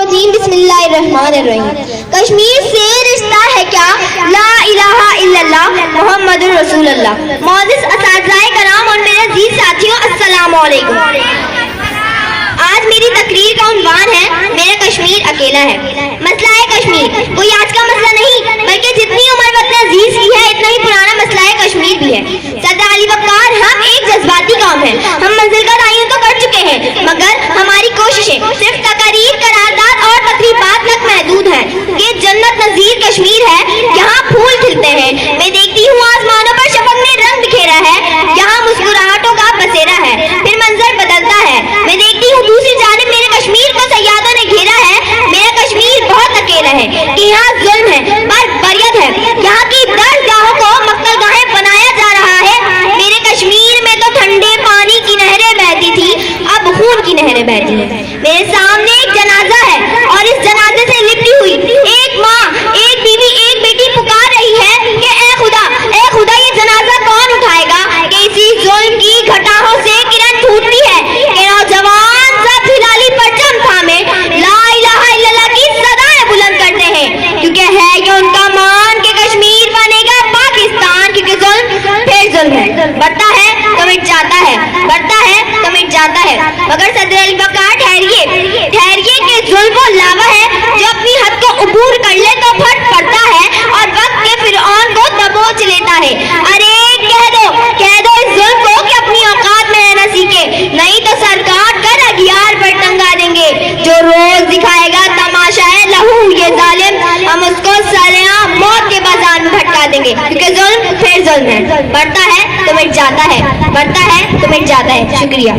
रजीम बिस्मिल्लाहिर्रहमानिर्रहीम। कश्मीर से रिश्ता है क्या, ला इलाहा इल्लल्लाह मुहम्मदुर रसूलुल्लाह। मौजूद असातिज़ाए कराम और मेरे अजीज साथियों, अस्सलामु अलैकुम। आज मेरी तकरीर का उन्वान है मेरा कश्मीर अकेला है। मसला है कश्मीर कोई आज का मसला नहीं, बल्कि जितनी उम्र वतन अजीज की है इतना ही पुराना मसला है कश्मीर भी है। सरदार अली वक़ार, हम एक जज्बाती कौम है। हम मंजिल का तयन तो कर चुके हैं, मगर हमारी कोशिशें सिर्फ तकरीर, करारदाद और तकरीबात तक महदूद हैं। ये जन्नत नज़ीर कश्मीर है, यहाँ फूल खिलते हैं। मैं देखती हूँ आसमानों पर शफक में रंग बिखेरा है, यहाँ मुस्कुराहटों का बसेरा है, फिर मंजर बदलता है। मैं देखती हूँ दूसरी जानिब मेरे कश्मीर को सयादों ने घेरा है। मेरा कश्मीर बहुत अकेला है कि यहाँ जुल्म है, बर्बरियत है, यहाँ की दर्दगाहों को मक्तलगाहें बनाया जा रहा है। मेरे कश्मीर में तो ठंडे पानी की नहरें बहती थी, अब खून की नहरें बहती हैं। मेरे सामने एक जनाजा है और इस जनाजे से लिपटी हुई एक माँ, एक बीवी, एक बेटी पुकार रही है कि ए खुदा ये जनाजा कौन उठाएगा, कि इसी जुल्म की घटाओं से किरण फूटती है कि नौजवान सब हिलाली परचम थामे ला इलाहा इल्लल्लाह की सदाएं बुलंद करते हैं, क्योंकि है ये उनका मान कि कश्मीर बनेगा पाकिस्तान, क्योंकि जुल्म फिर जुल्म है, बढ़ता है तो मिट जाता है, बढ़ता है तो मिट जाता है। मगर सरदार अली वक़ार ठहरिए कि जुल्म वो लावा है जो अपनी हद को उबूर कर ले तो फट पड़ता है और वक्त के फिरौन को दबोच लेता है। अरे कह दो इस जुल्म को कि अपनी औकात में रहना सीखे, नहीं तो सर काट कर अगियार पर टंगा देंगे। जो रोज दिखाएगा तमाशा है लहू ये जालिम, हम उसको सरेआम मौत के बाजार में भटका देंगे, क्योंकि जुल्म फिर जुल्म है, बढ़ता है तो मिट जाता है, बढ़ता है तो मिट जाता है। शुक्रिया।